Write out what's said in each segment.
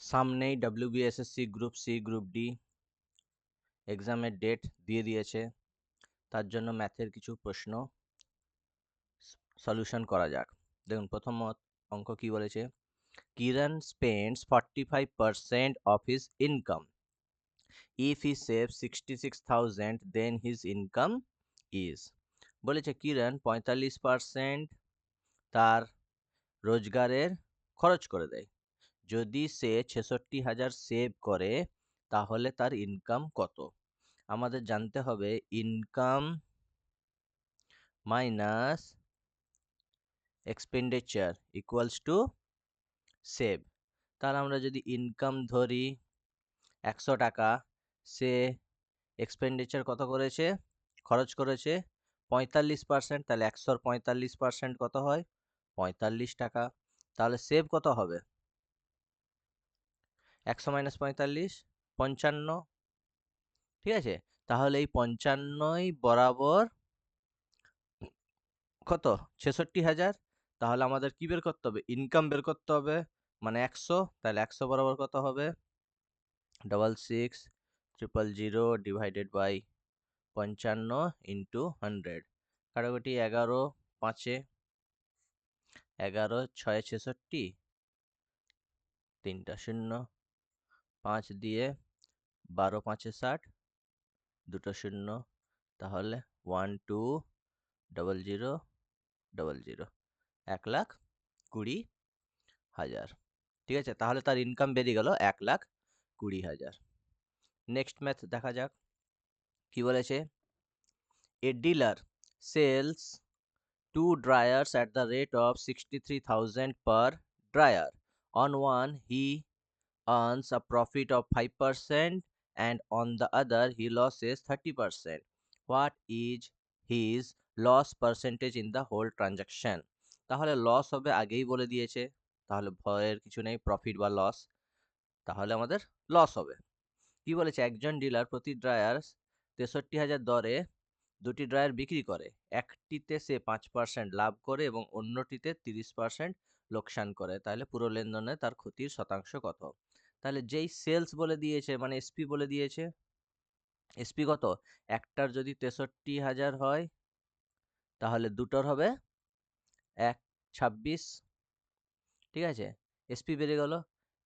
সামনেই WBSSC group C group D এক্সামের date দিয়ে দিয়েছে, তার জন্য ম্যাথের কিছু প্রশ্ন সলিউশন করা যাক। দেখুন প্রথম অঙ্ক কি বলেছে, Kiran spends 45% of his income, if he save 66,000 then his income is. বলেছে কিরণ 45% তার রোজগারের খরচ করে দেয়, যদি সে 66,000 সেভ করে তাহলে তার ইনকাম কত। আমাদের জানতে হবে income minus expenditure equals to save. তাহলে আমরা যদি ইনকাম ধরি 100 টাকা, সে এক্সপেন্ডিচার কত করেছে, খরচ করেছে 45%, তাহলে 100-র 45% কত হয়, 45 টাকা। তাহলে সেভ কত হবে, 100 মাইনাস 45, 55। ঠিক আছে, তাহলে এই 55ই বরাবর কত, 66,000। তাহলে আমাদের কি বের করতে হবে, ইনকাম বের করতে হবে, মানে 100। তাহলে 100 বরাবর কত হবে, 66,000 ডিভাইডেড বাই 55 ইন্টু 100। কাটাকুটি 11 5-এ, 11 6 66, 3টা 0, 5 দিয়ে 12 5-এ 60, 2টো 0, তাহলে 12,000,000, 1,20,000। ঠিক আছে, তাহলে তার ইনকাম বেরিয়ে গেল 1,20,000। নেক্সট ম্যাথ দেখা যাক কি বলেছে, a dealer sells 2 dryers at the rate of 63,000 per dryer. On one he earns a profit of 5% and on the other he loses 30%. What is his loss percentage in the whole transaction? তাহলে loss হবে আগেই বলে দিয়েছে, তাহলে ভয়ের কিছু নেই, profit বা লস, তাহলে আমাদের লস হবে। কি বলেছে, একজন ডিলার প্রতি ড্রায়ার 63,000 দরে দুটি ড্রায়ার বিক্রি করে, একটিতে সে 5% লাভ করে এবং অন্যটিতে 30% লোকসান করে, তাহলে পুরো লেনদেনে তার ক্ষতির শতাংশ কত। তাহলে যেই সেলস বলে দিয়েছে মানে এসপি বলে দিয়েছে, এসপি কত, একটার যদি 63,000 হয় তাহলে দুটোর হবে 1,26। ঠিক আছে, এসপি বেড়ে গেল।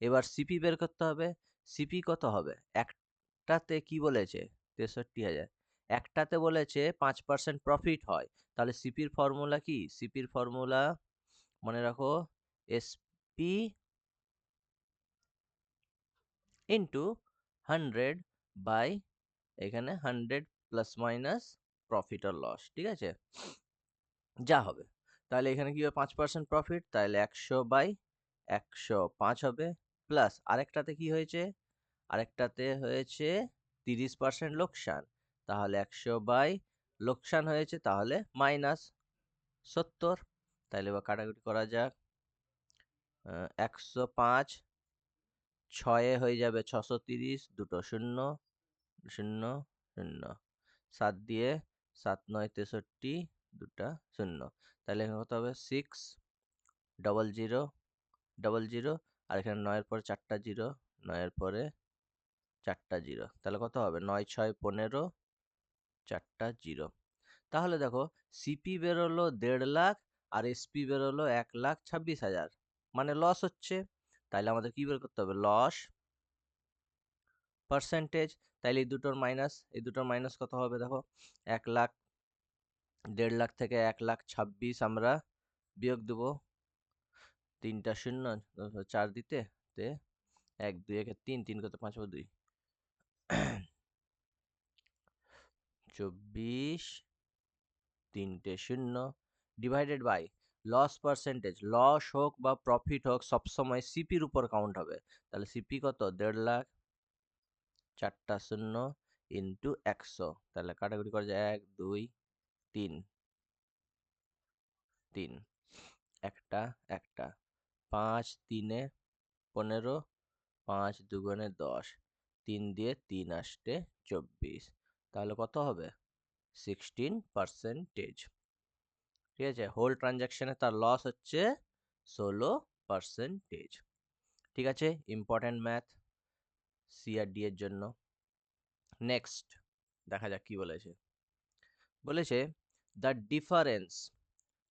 এবার সিপি বের করতে হবে, সিপি কত হবে, একটাতে কি বলেছে 63,000, একটাতে বলেছে 5% প্রফিট হয়, তাহলে সিপির ফর্মুলা কি, সিপির ফর্মুলা মনে রাখো, এসপি ইন্টু 100 বাই এখানে 100 প্লাস মাইনাস প্রফিট আর লস। ঠিক আছে, যা হবে, তাহলে এখানে কি হবে 5% প্রফিট, তাহলে 100/105 হবে, প্লাস আরেকটাতে কি হয়েছে, আরেকটাতে হয়েছে 30% লোকসান, তাহলে 100 লোকসান হয়েছে, তাহলে -70। তাহলে এবার কাটাকুটি করা যাক, 105 6 হয়ে যাবে 630, দুটো 0 0 0, 7 দিয়ে 7 9 63, দুটা 0, তাহলে এখানে কত হবে 6000000, আর এখানে 9 এর পরে 4টা 0, 9 এর পরে 4টা 0, তাহলে কত হবে 9 6 15, 4টা 0। তাহলে দেখো সিপি বেরোলো 1.5 লাখ আর এসপি বেরোলো 1,26,000, মানে লস হচ্ছে। তাহলে আমাদের কি বের করতে হবে, লস পার্সেন্টেজ। তাইলে এই দুটোর মাইনাস কত হবে, দেখো 1 লাখ, 1.5 লাখ থেকে 1,26,000 আমরা বিয়োগ দেবো, 3টা 0, 4 দিতে 1 2 1 3, 3 কত 5 2, 24, 3টে 0, divided by loss percentage, loss হোক বা প্রফিট হোক সবসময় সিপির উপর কাউন্ট হবে। তাহলে সিপি কত 1.5 লাখ, 4টা 0 ইন্টু 100, তাহলে কাটাকুটি করা যায় 1 2 3 3, একটা একটা 5 3 15, 5 2 10, 3 দিয়ে 3 আসতে 24, তাহলে কত হবে 16%। ঠিক আছে, হোল ট্রানজাকশনে তার লস হচ্ছে 16%। ঠিক আছে, ইম্পর্টেন্ট ম্যাথ সি আর ডি এর জন্য। নেক্সট দেখা যাক কি বলেছে। বলেছে the difference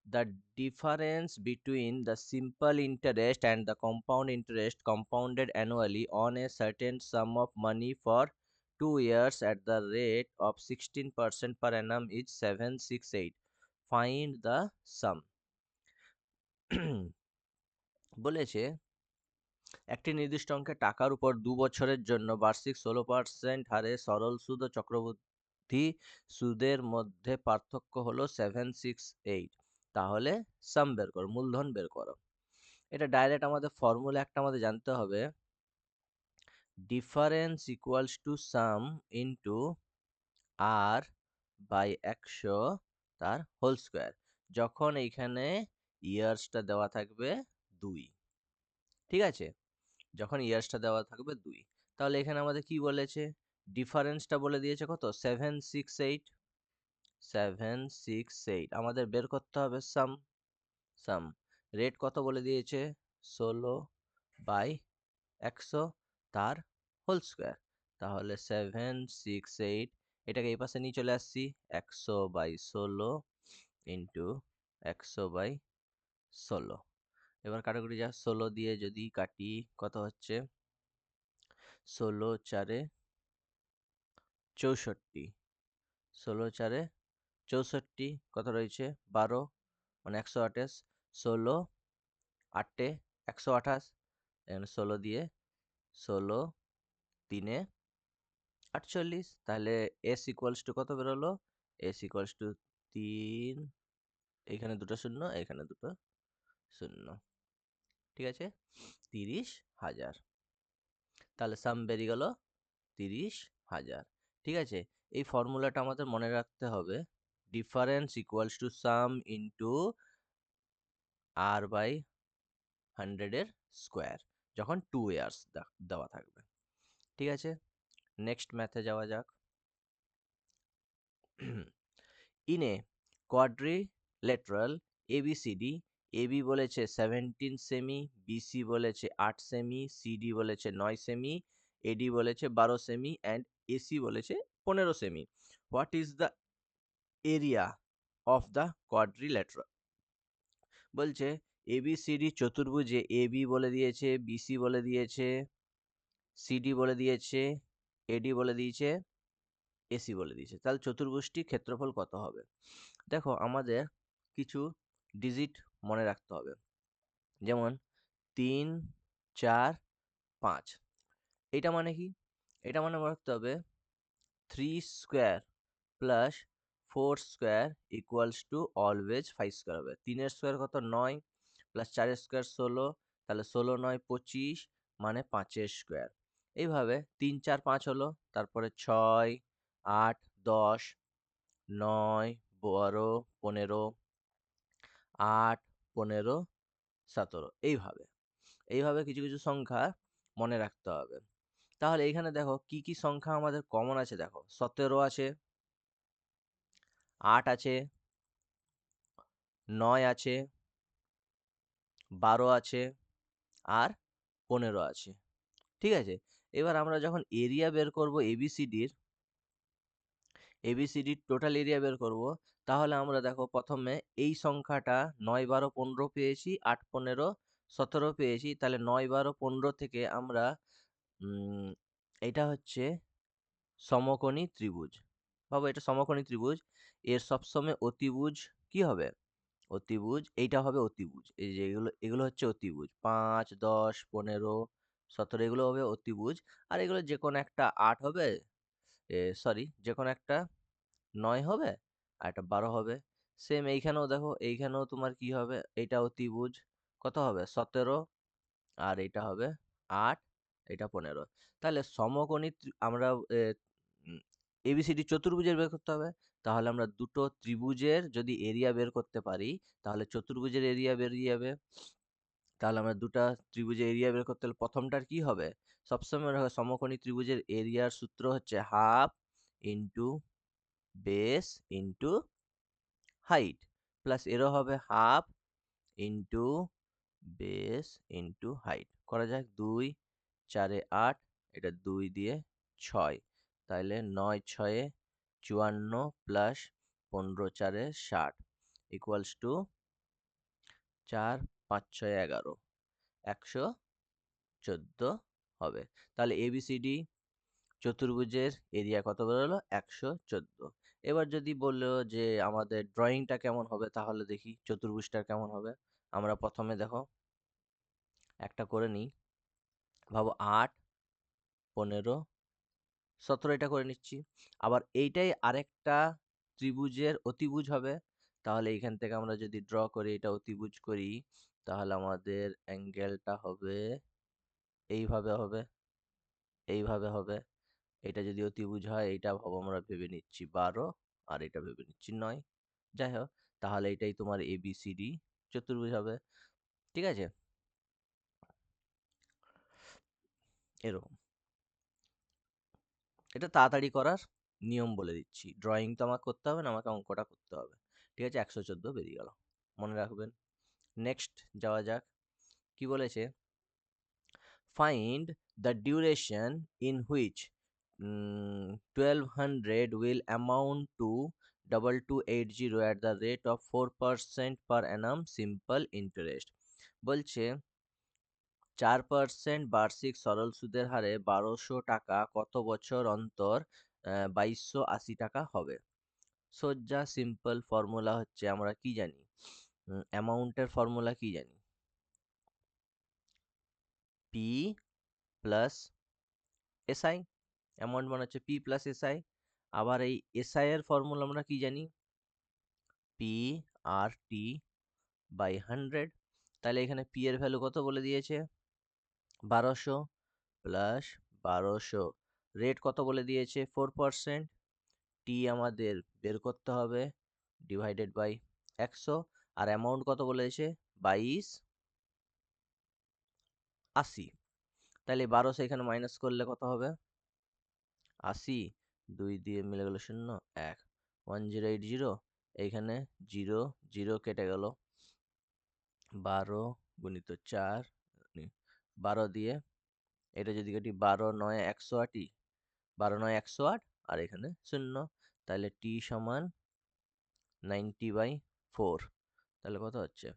the difference between the simple interest and the compound interest compounded annually on a certain sum of money for 2 years at the rate of 16% per annum is 768. Find the sum. বলেছে একটি নির্দিষ্ট অঙ্কের টাকার উপর 2 বছরের জন্য বার্ষিক 16% হারে সরল সুদ ও চক্রবৃদ্ধি সুদের মধ্যে পার্থক্য হলো 768। তাহলে সাম বের করো, মূলধন বের করো। এটা ডাইরেক্ট আমাদের ফর্মুলা একটা আমাদের জানতে হবে, difference equals to sum into R by 100 তার হোল স্কোয়ার, যখন এইখানে ইয়ার্সটা দেওয়া থাকবে 2। ঠিক আছে, যখন ইয়ার্সটা দেওয়া থাকবে 2, তাহলে এখানে আমাদের কি বলেছে, ডিফারেন্সটা বলে দিয়েছে কত, 768। 768 আমাদের বের করতে হবে সাম। সাম রেট কত বলে দিয়েছে, 16/100 তার হোল স্কোয়ার। তাহলে 768, এটাকে এই পাশে নিয়ে চলে আসছি, 100/16 ইন্টু 100/16। এবার কাটাকুটি যা 16 দিয়ে যদি কাটি কত হচ্ছে, 16×4 = 64। 16×4 = 64, কত রয়েছে 12, মানে 128। 16×8 128, এখানে 16 দিয়ে 16×3 48। তাহলে এস ইকুয়ালস টু কত বেরোলো, এস ইকুয়ালস টু 3, এখানে দুটো শূন্য, এখানে দুটো শূন্য। ঠিক আছে, 30,000। তাহলে সাম বেরিয়ে গেল 30,000। ঠিক আছে, এই ফর্মুলাটা আমাদের মনে রাখতে হবে, difference equals to sum into R by 100 এর স্কোয়ার, যখন 2 ইয়ার্স দেওয়া থাকবে। ঠিক আছে, নেক্সট ম্যাথে যাওয়া যাক। In a quadrilateral ABCD, AB বলেছে 17 সেমি, বিসি বলেছে 8 সেমি, সিডি বলেছে 9 সেমি, এডি বলেছে 12 সেমি অ্যান্ড এসি বলেছে 15 semi. What is the area of the quadrilateral? বলছে এবিসিডি চতুর্ভুজে এবি বলে দিয়েছে, বিসি বলে দিয়েছে, সিডি বলে দিয়েছে, এডি বলে দিয়েছে, এসি বলে দিয়েছে। তাহলে চতুর্ভুজটির ক্ষেত্রফল কত হবে? দেখো আমাদের কিছু ডিজিট মনে রাখতে হবে, যেমন 3, 4, 5। এটা মানে কি? এটা মানে মনে রাখতে হবে 3 square plus 4 square equals to always 5 square হবে। 3 স্কোয়ার কত, 9, প্লাস 4 স্কোয়ার 16, তাহলে 16×9 = 25, মানে 5 স্কোয়ার। এইভাবে 3, 4, 5 হলো, তারপরে 6, 8, 10, 9, 12, 15, 8, 15, 17, এইভাবে এইভাবে কিছু কিছু সংখ্যা মনে রাখতে হবে। তাহলে এইখানে দেখো কি কি সংখ্যা আমাদের কমন আছে, দেখো 17 আছে, 8 আছে, 9 আছে, 12 আছে, আর 15 আছে। ঠিক আছে, এবার আমরা যখন এরিয়া বের করব এবিসিডির টোটাল এরিয়া বের করব, তাহলে আমরা দেখো প্রথমে এই সংখ্যাটা 9, 12, 15 পেয়েছি, 8, 15, 17 পেয়েছি। তাহলে 9, 12, 15 থেকে আমরা এটা হচ্ছে সমকোণী ত্রিভুজ। ভাবো এটা সমকোণী ত্রিভুজ, এর সবসময় অতিভুজ কি হবে, অতিভুজ। এইটা হবে অতিভুজ, এই যে এগুলো এগুলো হচ্ছে অতিভুজ, 5, 10, 15, 17 এগুলো হবে অতিভুজ। আর এগুলো যে কোনো একটা 8 হবে, সরি যে কোনো একটা 9 হবে, আর একটা 12 হবে। সেম এইখানেও দেখো, এইখানেও তোমার কি হবে, এইটা অতিভুজ, কত হবে 17, আর এটা হবে 8, এটা 15। তাহলে সমকোণী আমরা এবিসিডি চতুর্ভুজের বের করতে হবে। তাহলে আমরা দুটো ত্রিভুজের যদি এরিয়া বের করতে পারি, তাহলে চতুর্ভুজের এরিয়া বেরিয়ে যাবে। তাহলে আমরা দুটা ত্রিভুজের এরিয়া বের করতে হলে প্রথমটার কি হবে, সবসময় সমকোণী ত্রিভুজের এরিয়ার সূত্র হচ্ছে half into base into height, plus এরও হবে half into base into height. করা যাক। 2 4 8, এটা 2 দিয়ে 6, তাহলে 9 6 54 প্লাস 15 4 60 ইকুয়ালস টু 4 5 6 11, 114 হবে। তাহলে এবিসিডি চতুর্ভুজের এরিয়া কত বেরোলো? 114। এবার যদি বললো যে আমাদের ড্রয়িংটা কেমন হবে, তাহলে দেখি চতুর্ভুজটা কেমন হবে। আমরা প্রথমে দেখো একটা করে নিই। ভাবো 8 15 17, এটা করে নিচ্ছি। আবার এইটাই আরেকটা ত্রিভুজের অতিভুজ হবে। তাহলে এইখান থেকে আমরা যদি ড্র করি, এটা অতিভুজ করি, তাহলে আমাদের অ্যাঙ্গেলটা হবে এইভাবে হবে, এইভাবে হবে। এটা যদি অতিভুজ হয়, এইটা ভাবো আমরা ভেবে নিচ্ছি 12, আর এটা ভেবে নিচ্ছি 9। যাই হোক, তাহলে এটাই তোমার এবিসিডি চতুর্ভুজ হবে। ঠিক আছে, এরকম। এটা তাড়াতাড়ি করার নিয়ম বলে দিচ্ছি। ড্রয়িং তো আমাকে করতে হবে না, আমাকে অঙ্কটা করতে হবে। ঠিক আছে, 114 বেরিয়ে গেল, মনে রাখবেন। নেক্সট যাওয়া যাক। কি বলেছে? Find the duration in which 1200 will amount to 2280 at the rate of 4% per annum simple interest। বলছে 4% বার্ষিক সরল সুদের হারে 1200 টাকা কত বছর অন্তর 2280 টাকা হবে। সোজা সিম্পল ফর্মুলা হচ্ছে, আমরা কি জানি? অ্যামাউন্টের ফর্মুলা কি জানি? P plus SI. অ্যামাউন্ট মানে হচ্ছে পি প্লাস এসআই। আবার এই এসআই এর ফর্মুলা আমরা কি জানি? P R T by 100। তাহলে এখানে পি এর ভ্যালু কত বলে দিয়েছে? 1200 প্লাস 1200, রেট কত বলে দিয়েছে? 4%। টি আমাদের বের করতে হবে, ডিভাইডেড বাই 100। আর অ্যামাউন্ট কত বলেছে? 2280। তাহলে 1200 এখানে মাইনাস করলে কত হবে? 80, 2 দিয়ে মিলে গেল 0 1, 1080। এইখানে 0 0 কেটে গেল, 12 গুণিত 4, 12 দিয়ে এটা যদি কাটি 12 9 108, 12 9 108, আর এখানে 0। তাহলে টি সমান 90/4। তাহলে কত হচ্ছে?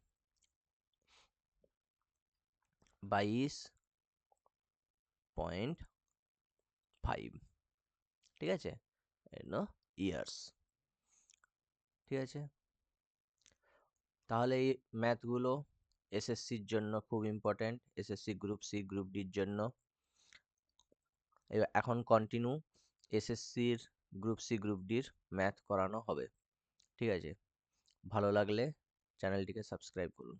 22.5। ঠিক আছে, ইয়ার্স। ঠিক আছে, তাহলে এই ম্যাথগুলো এসএসসির জন্য খুব important, SSC group C group ডির জন্য। এখন কন্টিনিউ এসএসসির গ্রুপ সি গ্রুপ ডির ম্যাথ করানো হবে। ঠিক আছে, ভালো লাগলে চ্যানেলটিকে সাবস্ক্রাইব করুন।